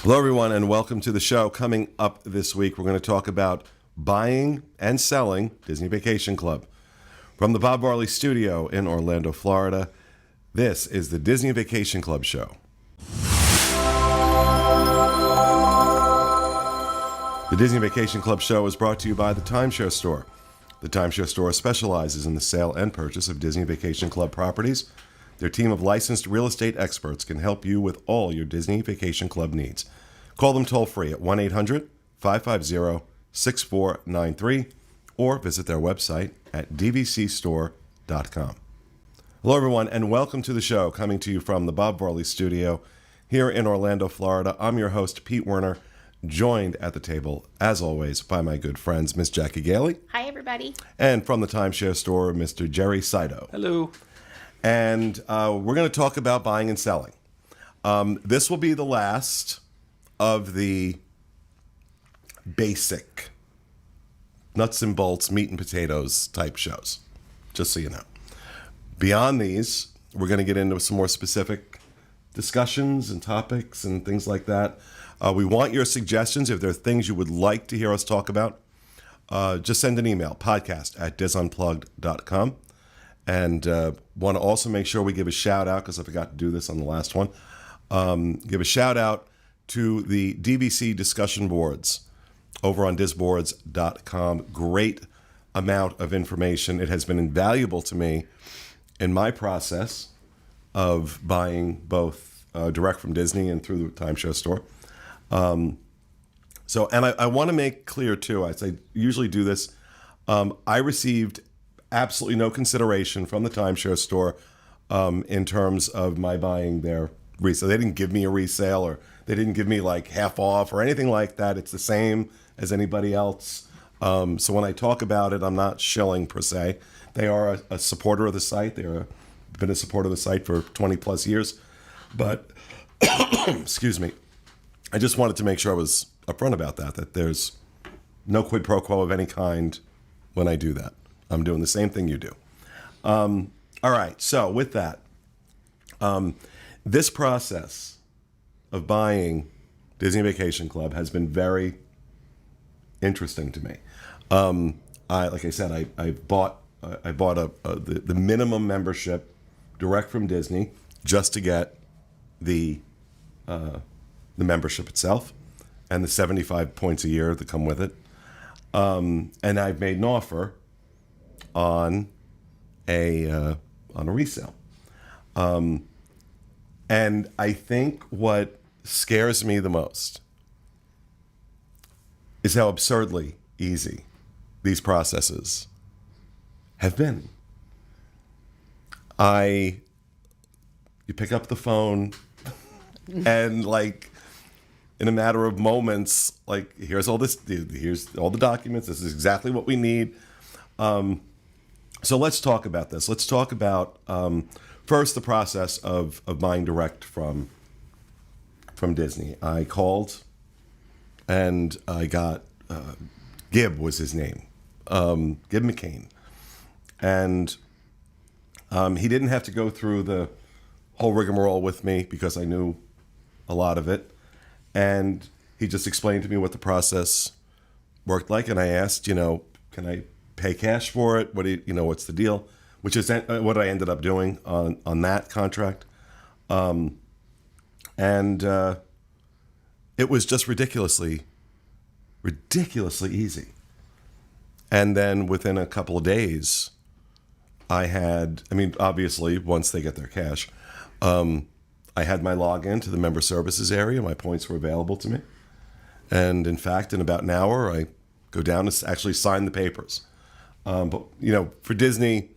Hello, everyone, and welcome to the show. Coming up this week, we're going to talk about buying and selling Disney Vacation Club. From the Bob Marley Studio in Orlando, Florida, this is the Disney Vacation Club Show. The Disney Vacation Club Show is brought to you by the Timeshare Store. The Timeshare Store specializes in the sale and purchase of Disney Vacation Club properties. Their team of licensed real estate experts can help you with all your Disney Vacation Club needs. Call them toll-free at 1-800-550-6493 or visit their website at dvcstore.com. Hello, everyone, and welcome to the show, coming to you from the Bob Marley Studio here in Orlando, Florida. I'm your host, Pete Werner, joined at the table, as always, by my good friends, Miss Jackie Gailey. Hi, everybody. And from the Timeshare Store, Mr. Jerry Saito. Hello. And we're going to talk about buying and selling. This will be the last of the basic nuts and bolts, meat and potatoes type shows, just so you know. Beyond these, we're going to get into some more specific discussions and topics and things like that. We want your suggestions. If there are things you would like to hear us talk about, just send an email, podcast@disunplugged.com. And want to also make sure we give a shout out, because I forgot to do this on the last one, give a shout out to the DVC discussion boards over on disboards.com. Great amount of information. It has been invaluable to me in my process of buying both direct from Disney and through the Timeshare Store. And I want to make clear, too, I usually do this, I received absolutely no consideration from the Timeshare Store in terms of my buying their resale. They didn't give me a resale, or they didn't give me like half off or anything like that. It's the same as anybody else. So when I talk about it, I'm not shilling per se. They are a supporter of the site. They've been a supporter of the site for 20 plus years. But, excuse me, I just wanted to make sure I was upfront about that there's no quid pro quo of any kind when I do that. I'm doing the same thing you do. All right, so with that, this process of buying Disney Vacation Club has been very interesting to me. Like I said, I bought the minimum membership direct from Disney just to get the membership itself and the 75 points a year that come with it. And I've made an offer on a resale. And I think what scares me the most is how absurdly easy these processes have been. You pick up the phone and like in a matter of moments, like here's all the documents. This is exactly what we need. So let's talk about this. Let's talk about first the process of buying direct from Disney. I called and I got Gib was his name, Gib McCain, and he didn't have to go through the whole rigmarole with me because I knew a lot of it, and he just explained to me what the process worked like. And I asked, can I pay cash for it? What's the deal? Which is what I ended up doing on that contract. And it was just ridiculously easy. And then within a couple of days, obviously, once they get their cash, I had my login to the member services area. My points were available to me. And in fact, in about an hour, I go down to actually sign the papers. But for Disney,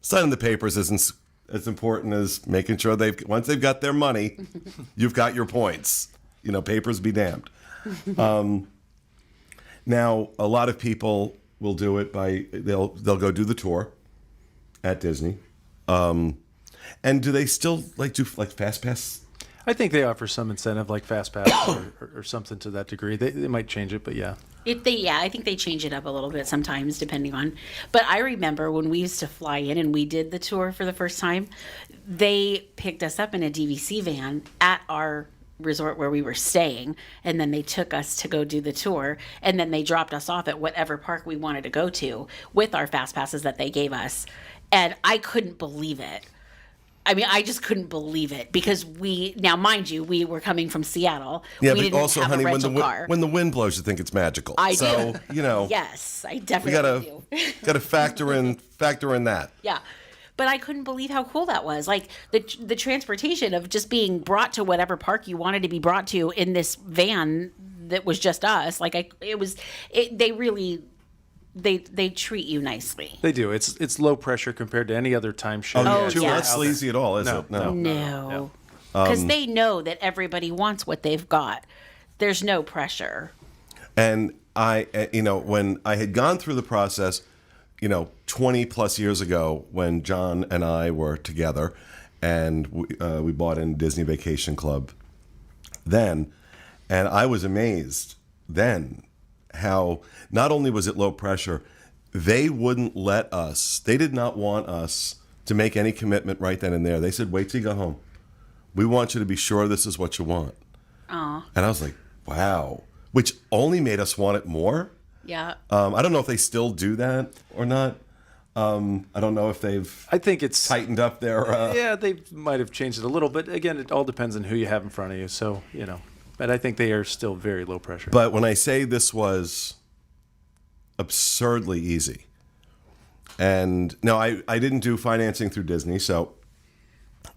signing the papers isn't as important as making sure once they've got their money, you've got your points. Papers be damned. Now, a lot of people will do it they'll go do the tour at Disney. And do they still do Fast Pass? I think they offer some incentive like Fast Pass or something to that degree. They might change it, but yeah. I think they change it up a little bit sometimes, depending on. But I remember when we used to fly in and we did the tour for the first time, they picked us up in a DVC van at our resort where we were staying, and then they took us to go do the tour, and then they dropped us off at whatever park we wanted to go to with our fast passes that they gave us. And I couldn't believe it. I mean, I just couldn't believe it because now mind you, we were coming from Seattle. Yeah, we but didn't also, have honey, a rental car. when the wind blows, you think it's magical. I so, do. you know, Yes, I we definitely do. gotta factor in that. Yeah. But I couldn't believe how cool that was. Like the transportation of just being brought to whatever park you wanted to be brought to in this van that was just us. Like they really they treat you nicely. They do. It's low pressure compared to any other timeshare. Oh, Too yeah. not sleazy at all, is No, it? No. Because they know that everybody wants what they've got. There's no pressure. And I, when I had gone through the process, 20 plus years ago when John and I were together and we bought in Disney Vacation Club then, and I was amazed then how not only was it low pressure, they wouldn't let us, they did not want us to make any commitment right then and there. They said, wait till you go home. We want you to be sure this is what you want. Aw. And I was like, wow, which only made us want it more. Yeah. I don't know if they still do that or not. I don't know if they've I think it's tightened up their. Yeah, they might have changed it a little, but again, it all depends on who you have in front of you. So, but I think they are still very low pressure. But when I say this was absurdly easy, and no, I didn't do financing through Disney, so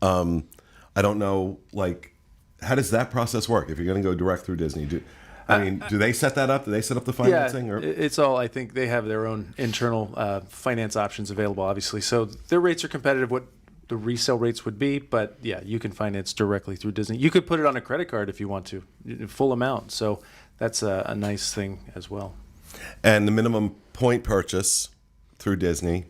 I don't know, like, how does that process work if you're going to go direct through Disney? Do they set that up? Do they set up the financing? Yeah, Or? it's all, I think they have their own internal finance options available, obviously. So their rates are competitive, what the resale rates would be. But yeah, you can finance directly through Disney. You could put it on a credit card if you want to, full amount. So that's a nice thing as well. And the minimum point purchase through Disney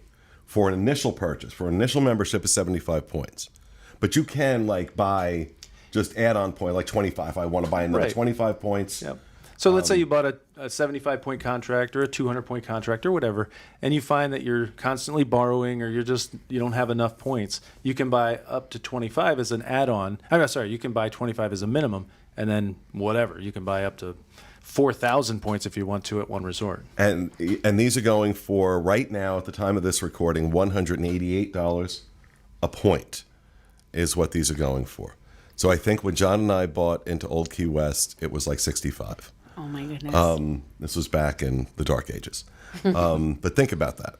for an initial purchase, for an initial membership, is 75 points. But you can, like, buy just add-on point, like 25. I want to buy another 25 points. Yep. So let's say you bought a 75-point contract or a 200-point contract or whatever, and you find that you're constantly borrowing or you don't have enough points. You can buy up to 25 as an add-on. You can buy 25 as a minimum, and then whatever. You can buy up to 4,000 points if you want to at one resort. And these are going for, right now, at the time of this recording, $188 a point is what these are going for. So I think when John and I bought into Old Key West, it was like 65. Oh my goodness. This was back in the dark ages. But think about that.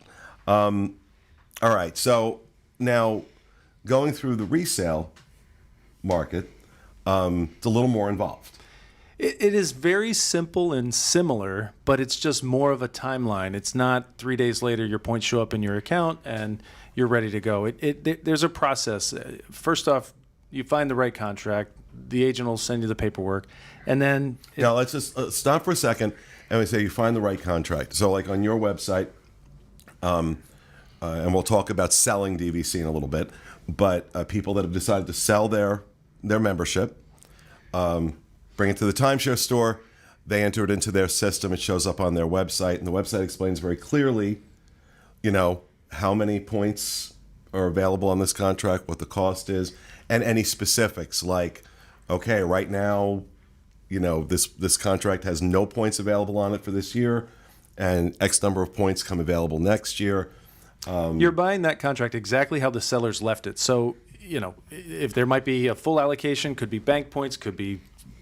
All right. So now going through the resale market, it's a little more involved. It is very simple and similar, but it's just more of a timeline. It's not 3 days later your points show up in your account and you're ready to go. There's a process. First off, you find the right contract. The agent will send you the paperwork, and then Now let's just stop for a second and we say you find the right contract. So, like on your website, and we'll talk about selling DVC in a little bit, but people that have decided to sell their membership, bring it to the timeshare store, they enter it into their system. It shows up on their website, and the website explains very clearly, how many points are available on this contract, what the cost is, and any specifics like, okay, right now, this contract has no points available on it for this year, and X number of points come available next year. You're buying that contract exactly how the sellers left it. So, if there might be a full allocation, could be bank points, could be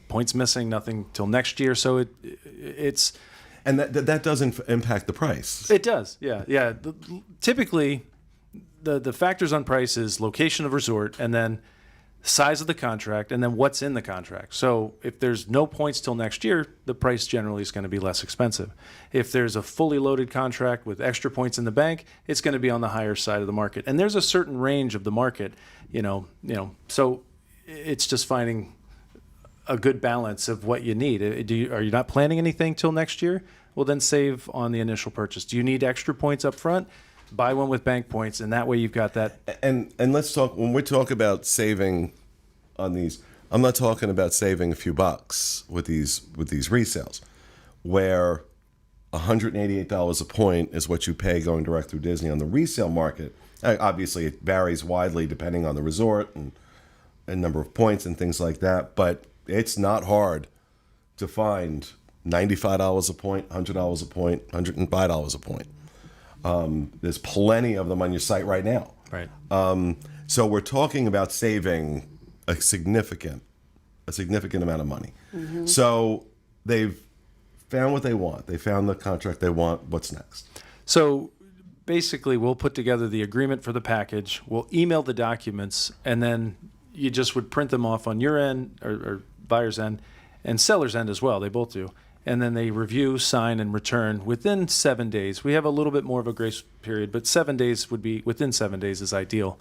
points missing, nothing till next year. So it's... And that doesn't impact the price. It does, yeah. Typically, the factors on price is location of resort and then size of the contract and then what's in the contract. So if there's no points till next year, the price generally is going to be less expensive. If there's a fully loaded contract with extra points in the bank, it's going to be on the higher side of the market. And there's a certain range of the market, so it's just finding a good balance of what you need. Are you not planning anything till next year? Well, then save on the initial purchase. Do you need extra points up front? Buy one with bank points, and that way you've got that. And let's talk, when we talk about saving on these, I'm not talking about saving a few bucks with these resales, where $188 a point is what you pay going direct through Disney on the resale market. Obviously, it varies widely depending on the resort and number of points and things like that. But it's not hard to find $95 a point, $100 a point, $105 a point. There's plenty of them on your site right now. Right. So we're talking about saving a significant amount of money. So they've found what they want. They found the contract they want. What's next? So basically, we'll put together the agreement for the package. We'll email the documents, and then you just would print them off on your end or buyer's end and seller's end as well. They both do. And then they review, sign, and return within 7 days. We have a little bit more of a grace period, but 7 days would be within 7 days is ideal.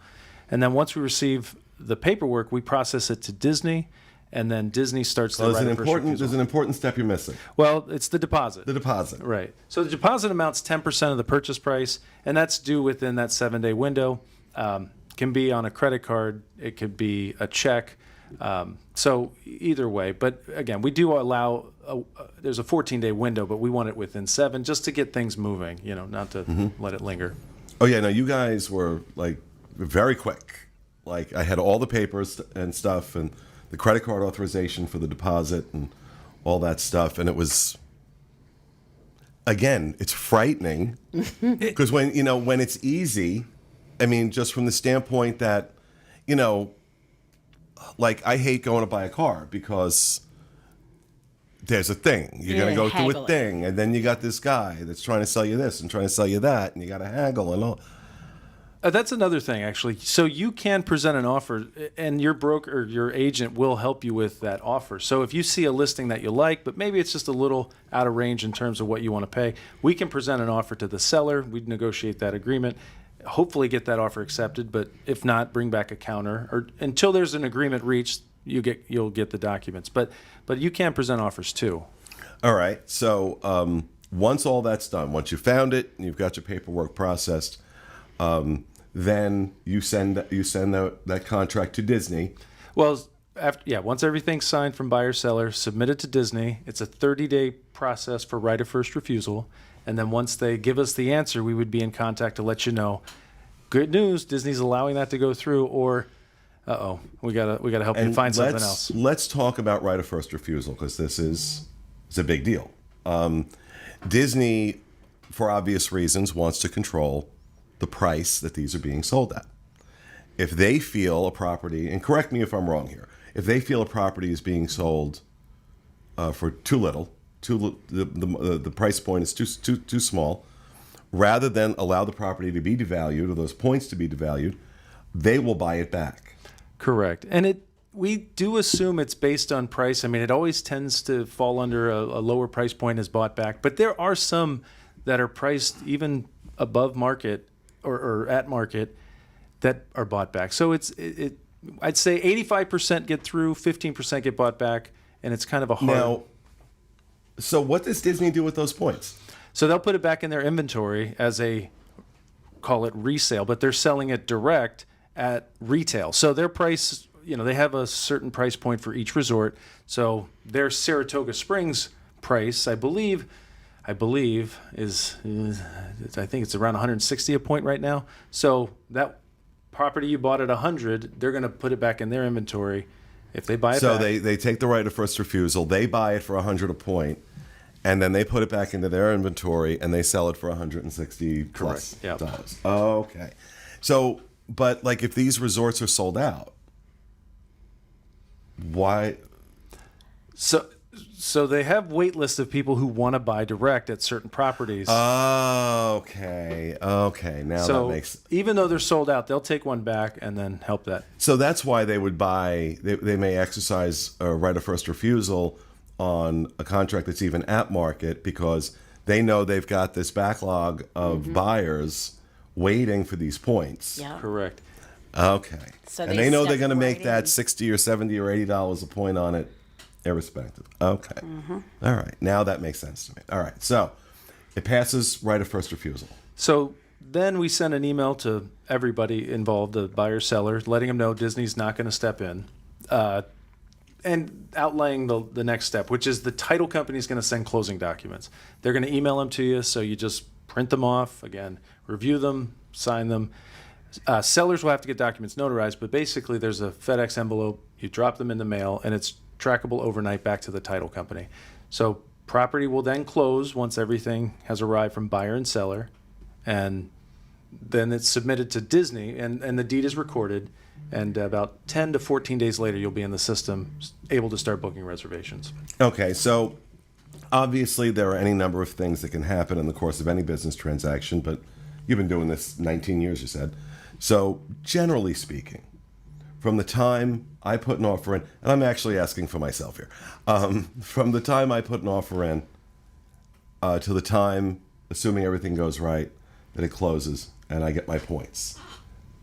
And then once we receive the paperwork, we process it to Disney, and then Disney starts the right of first refusal. There's an important step you're missing. Well, it's the deposit. The deposit. Right. So the deposit amount's 10% of the purchase price, and that's due within that 7-day window. Can be on a credit card. It could be a check. So either way. But again, we do allow, there's a 14-day window, but we want it within 7 just to get things moving, not to let it linger. Oh, yeah. No, you guys were very quick. I had all the papers and stuff and the credit card authorization for the deposit and all that stuff. And it was, again, it's frightening because when it's easy, I mean, just from the standpoint that, I hate going to buy a car because there's a thing. You're going to go through a thing. And then you got this guy that's trying to sell you this and trying to sell you that. And you got to haggle and all. That's another thing, actually. So you can present an offer, and your broker or your agent will help you with that offer. So if you see a listing that you like, but maybe it's just a little out of range in terms of what you want to pay, we can present an offer to the seller. We'd negotiate that agreement, hopefully get that offer accepted. But if not, bring back a counter, or until there's an agreement reached, you'll get the documents. But you can present offers too. All right. So once all that's done, once you found it and you've got your paperwork processed. Then you send that contract to Disney. Well, once everything's signed from buyer seller, submit it to Disney. It's a 30-day process for right of first refusal, and then once they give us the answer, we would be in contact to let you know. Good news, Disney's allowing that to go through, or we gotta help you find something else. Let's talk about right of first refusal because it's a big deal. Disney, for obvious reasons, wants to control the price that these are being sold at. If they feel a property, and correct me if I'm wrong here, if they feel a property is being sold for too little, the price point is too small, rather than allow the property to be devalued or those points to be devalued, they will buy it back. Correct. And we do assume it's based on price. I mean, it always tends to fall under a lower price point is bought back, but there are some that are priced even above market or at market that are bought back. So I'd say 85% get through, 15% get bought back, and it's kind of a hard. Now, so what does Disney do with those points? So they'll put it back in their inventory as call it resale, but they're selling it direct at retail. So their price, they have a certain price point for each resort. So their Saratoga Springs price, I believe is I think it's around 160 a point right now. So that property you bought at 100, they're going to put it back in their inventory if they buy it so back. they take the right of first refusal, they buy it for 100 a point, and then they put it back into their inventory and they sell it for 160 plus dollars. Oh, okay. So, but if these resorts are sold out, why? So they have wait lists of people who want to buy direct at certain properties. Okay. Now that makes. Even though they're sold out, they'll take one back and then help that. So that's why they would buy. They may exercise a right of first refusal on a contract that's even at market because they know they've got this backlog of buyers waiting for these points. Yeah. Correct. Okay. So and they know they're going to make right that in. $60 or $70 or $80 a point on it. Irrespective. Okay. All right. Now that makes sense to me. All right. So it passes right of first refusal. So then we send an email to everybody involved, the buyer, seller, letting them know Disney's not going to step in, and outlining the next step, which is the title company is going to send closing documents. They're going to email them to you, so you just print them off, again, review them, sign them. Sellers will have to get documents notarized, but basically there's a FedEx envelope. You drop them in the mail, and it's trackable overnight back to the title company. So property will then close once everything has arrived from buyer and seller, and then it's submitted to Disney, and the deed is recorded, and about 10 to 14 days later, you'll be in the system, able to start booking reservations. Okay, so obviously there are any number of things that can happen in the course of any business transaction, but you've been doing this 19 years, you said. So generally speaking, from the time I put an offer in, and I'm actually asking for myself here, from the time I put an offer in to the time, assuming everything goes right, that it closes and I get my points.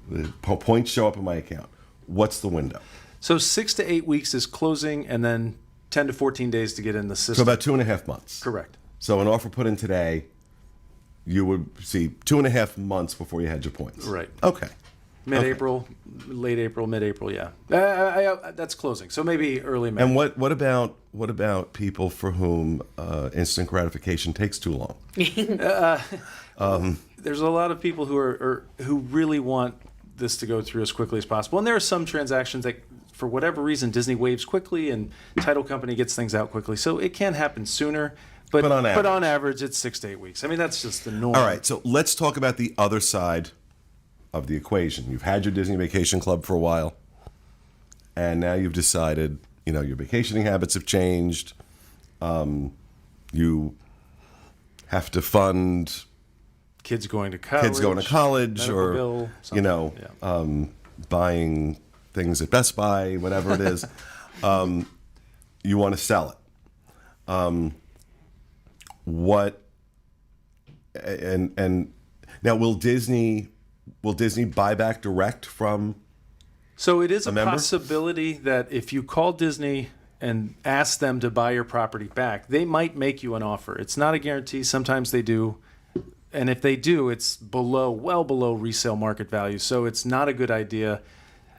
The points show up in my account. What's the window? So 6 to 8 weeks is closing, and then 10 to 14 days to get in the So system. about 2.5 months. Correct. So an offer put in today, you would see 2.5 months before you had your points. Right. Okay. Mid-April, late April, mid-April, yeah. That's closing. So maybe early May. And what about people for whom instant gratification takes too long? There's a lot of people who really want this to go through as quickly as possible. And there are some transactions that, for whatever reason, Disney waives quickly and title company gets things out quickly. So it can happen sooner. But on average, it's 6 to 8 weeks. I mean, that's just the norm. All right, so let's talk about the other side of the equation. You've had your Disney Vacation Club for a while, and now you've decided, your vacationing habits have changed. You have to fund kids going to college, or bill, buying things at Best Buy, whatever it is. You want to sell it. What and now will Disney buy back direct from? So it is a member? possibility that if you call Disney and ask them to buy your property back, they might make you an offer. It's not a guarantee. Sometimes they do. And if they do, it's well below resale market value. So it's not a good idea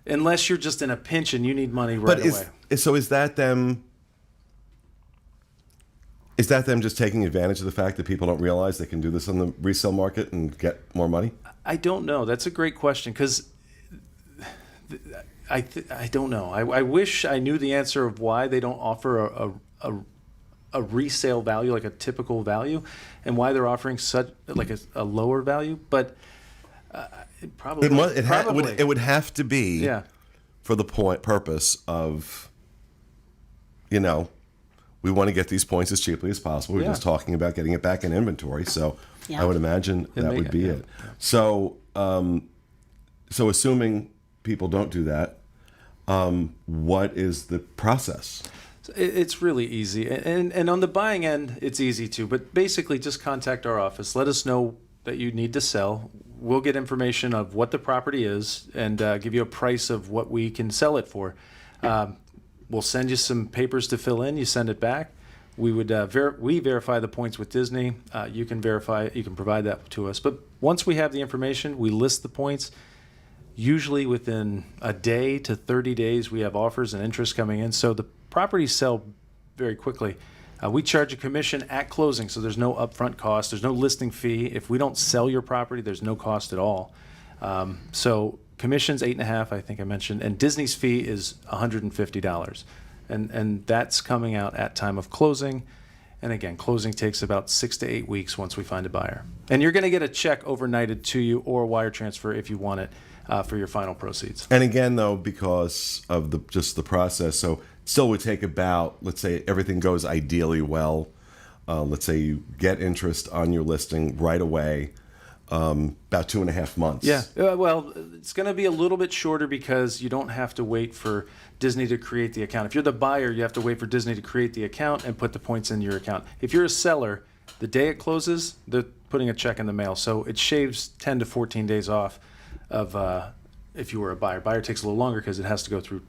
unless you're just in a pinch and you need money right away. So is that them just taking advantage of the fact that people don't realize they can do this on the resale market and get more money? I don't know. That's a great question because I don't know. I wish I knew the answer of why they don't offer a resale value, like a typical value, and why they're offering such like a lower value. But it would have to be for the purpose of, we want to get these points as cheaply as possible. We're just talking about getting it back in inventory. So I would imagine that would be it. So assuming people don't do that, what is the process? It's really easy. And on the buying end, it's easy too. But basically, just contact our office. Let us know that you need to sell. We'll get information of what the property is and give you a price of what we can sell it for. We'll send you some papers to fill in. You send it back. We would we verify the points with Disney. You can provide that to us. But once we have the information, we list the points. Usually within a day to 30 days, we have offers and interest coming in. So the properties sell very quickly. We charge a commission at closing, so there's no upfront cost. There's no listing fee. If we don't sell your property, there's no cost at all. So commission's $8.50, I think I mentioned, and Disney's fee is $150, and that's coming out at time of closing. And again, closing takes about 6 to 8 weeks once we find a buyer. And you're going to get a check overnighted to you or a wire transfer if you want it for your final proceeds. And again, though, because of the process, so it still would take about, let's say everything goes ideally well. Let's say you get interest on your listing right away. About 2.5 months. Yeah. Well, it's going to be a little bit shorter because you don't have to wait for Disney to create the account. If you're the buyer, you have to wait for Disney to create the account and put the points in your account. If you're a seller, the day it closes, they're putting a check in the mail. So it shaves 10 to 14 days off of if you were a buyer. Buyer takes a little longer because it has to go through,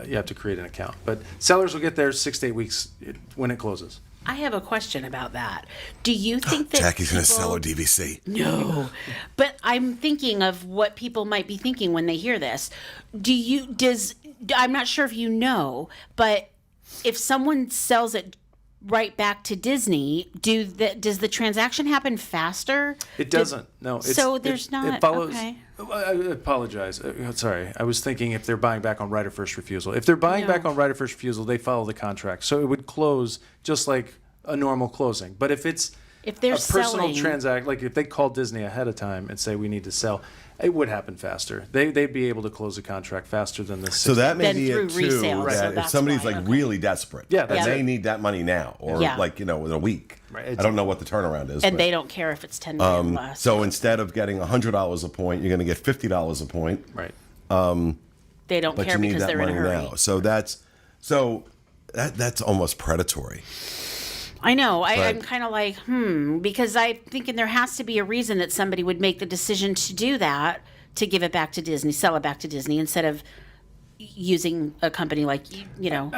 you have to create an account. But sellers will get there 6 to 8 weeks when it closes. I have a question about that. Do you think that Jackie's going to sell her DVC? No, but I'm thinking of what people might be thinking when they hear this. I'm not sure if you know, but if someone sells it right back to Disney, does the transaction happen faster? It doesn't. No. So there's not. It follows. Okay. I apologize. Sorry. I was thinking if they're buying back on right of first refusal. If they're buying back on right of first refusal, they follow the contract. So it would close just like a normal closing. But if it's they're a personal selling, transaction, like if they call Disney ahead of time and say we need to sell, it would happen faster. They'd be able to close a contract faster than the. So that may Then be through it too. resale, That so if that's somebody's why, like okay. really desperate, Yeah, and that's they it. need that money now, or Yeah. like in a week. Right. I don't know what the turnaround is. and but, they don't care if it's 10 million less. so instead of getting $100 a point, you're going to get $50 a point. Right. They don't But care you need because that they're in a money hurry. now. So that's almost predatory. I know. I'm But- kind of like, because I'm thinking there has to be a reason that somebody would make the decision to do that, to give it back to Disney, sell it back to Disney, instead of using a company like, I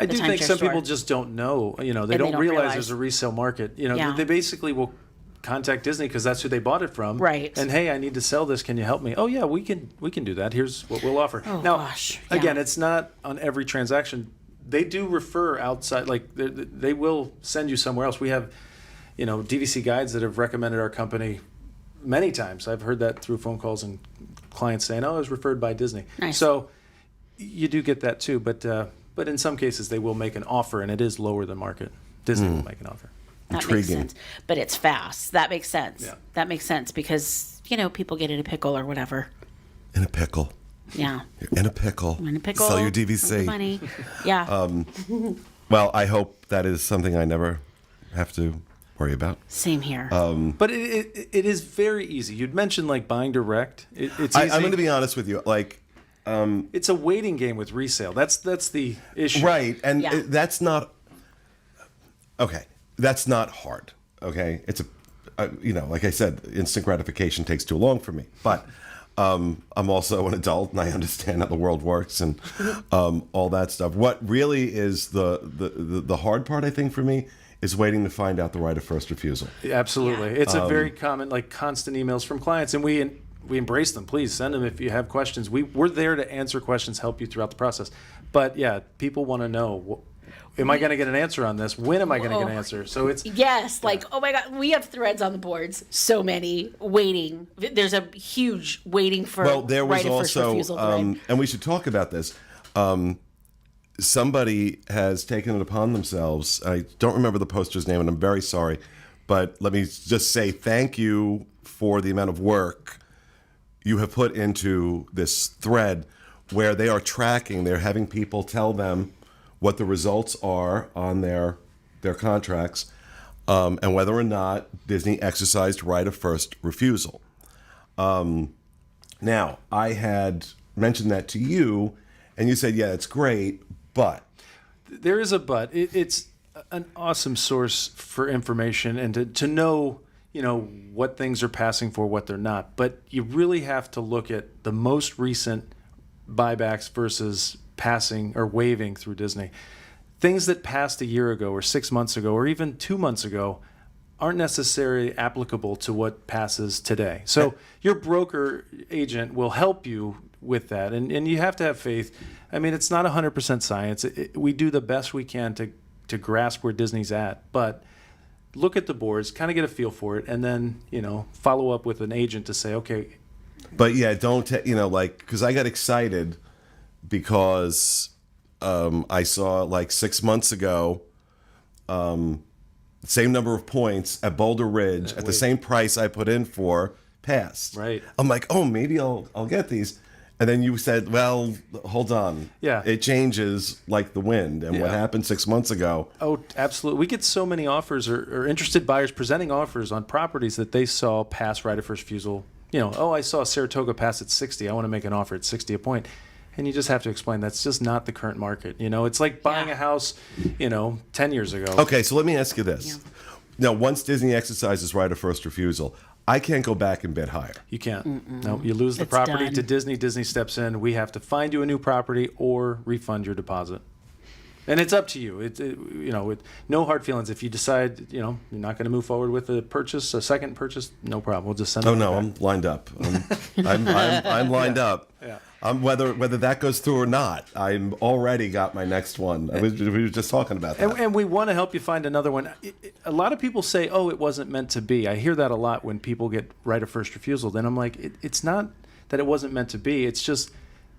the do think timeshare some store. people just don't know. They they don't don't realize realize. there's a resale market. Yeah. They basically will contact Disney because that's who they bought it from. Right. And hey, I need to sell this. Can you help me? Oh yeah, we can do that. Here's what we'll offer. Oh, now, gosh. again, Yeah. it's not on every transaction. They do refer outside. Like they will send you somewhere else. We have, DVC guides that have recommended our company many times. I've heard that through phone calls and clients saying, "Oh, I was referred by Disney." Nice. So you do get that too, but in some cases they will make an offer, and it is lower than market. Disney will make an offer. That Intriguing. makes sense. But it's fast. That makes sense. Yeah. That makes sense because, people get in a pickle or whatever. In a pickle. Yeah. You're in a pickle. In a pickle. Sell your with the DVC. money. Yeah. Well, I hope that is something I never have to worry about. Same here. But it is very easy. You'd mentioned like buying direct. It's easy. I'm going to be honest with you. Like, It's a waiting game with resale. That's the issue. right. And Yeah. that's not, okay. That's not hard. Okay. It's like I said, instant gratification takes too long for me. But I'm also an adult and I understand how the world works and all that stuff. What really is the hard part, I think, for me is waiting to find out the right of first refusal. Absolutely. Yeah. It's a very common, like constant emails from clients, and we embrace them. Please send them if you have questions. We're there to answer questions, help you throughout the process. But yeah, people want to know, am I going to get an answer on this? When am I going to get an answer? So it's yes. Like, oh my God, we have threads on the boards. So many waiting. There's a huge waiting for Well, there was right of first also, refusal thread. and we should talk about this. Somebody has taken it upon themselves. I don't remember the poster's name, and I'm very sorry. But let me just say thank you for the amount of work you have put into this thread where they are tracking. They're having people tell them what the results are on their contracts and whether or not Disney exercised right of first refusal. Now, I had mentioned that to you, and you said, yeah, it's great, but. there is a but. It's an awesome source for information and to know, what things are passing for, what they're not. But you really have to look at the most recent buybacks versus passing or waiving through Disney. Things that passed a year ago or 6 months ago or even 2 months ago aren't necessarily applicable to what passes today. So your broker agent will help you with that. And you have to have faith. I mean, it's not 100% science. We do the best we can to grasp where Disney's at. But look at the boards, kind of get a feel for it, and then, follow up with an agent to say, okay. But yeah, don't, because I got excited because I saw like 6 months ago, same number of points at Boulder Ridge at the same price I put in for passed. Right. I'm like, oh, maybe I'll get these. And then you said, well, hold on. Yeah. It changes like the wind. And what Yeah. happened 6 months ago? Oh, absolutely. We get so many offers or interested buyers presenting offers on properties that they saw pass right of first refusal. I saw Saratoga pass at 60. I want to make an offer at 60 a point. And you just have to explain that's just not the current market. It's like buying Yeah. a house, 10 years ago. Okay, so let me ask you this. Now, once Disney exercises right of first refusal, I can't go back and bid higher. You can't. No, you lose the It's property done. to Disney. Disney steps in. We have to find you a new property or refund your deposit. And it's up to you. No hard feelings. If you decide, you're not going to move forward with a second purchase, no problem. We'll just send it Oh no, back. I'm lined up. I'm lined up. Yeah. Whether that goes through or not, I'm already got my next one. We were just talking about that. And we want to help you find another one. A lot of people say, "Oh, it wasn't meant to be." I hear that a lot when people get right of first refusal. Then I'm like, it's not that it wasn't meant to be. It's just,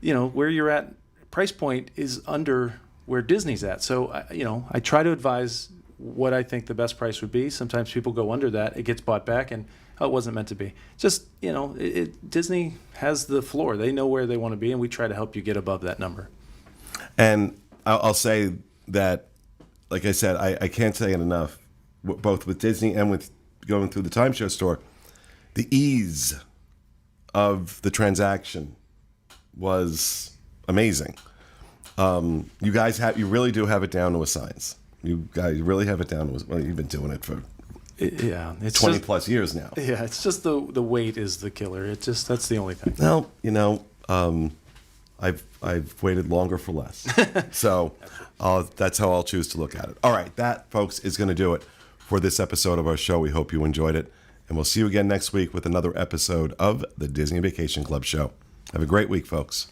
where you're at price point is under where Disney's at. So, I try to advise what I think the best price would be. Sometimes people go under that. It gets bought back and, oh, it wasn't meant to be. Just, Disney has the floor. They know where they want to be, and we try to help you get above that number. And I'll say that, like I said, I can't say it enough, both with Disney and with going through the timeshare store, the ease of the transaction was amazing. You guys you really do have it down to a science. You guys really have it down to well, you've been doing it for it's 20 plus years now. Yeah, it's just the weight is the killer. That's the only thing. Well, I've waited longer for less. So that's how I'll choose to look at it. All right, that, folks, is going to do it for this episode of our show. We hope you enjoyed it. And we'll see you again next week with another episode of the Disney Vacation Club Show. Have a great week, folks.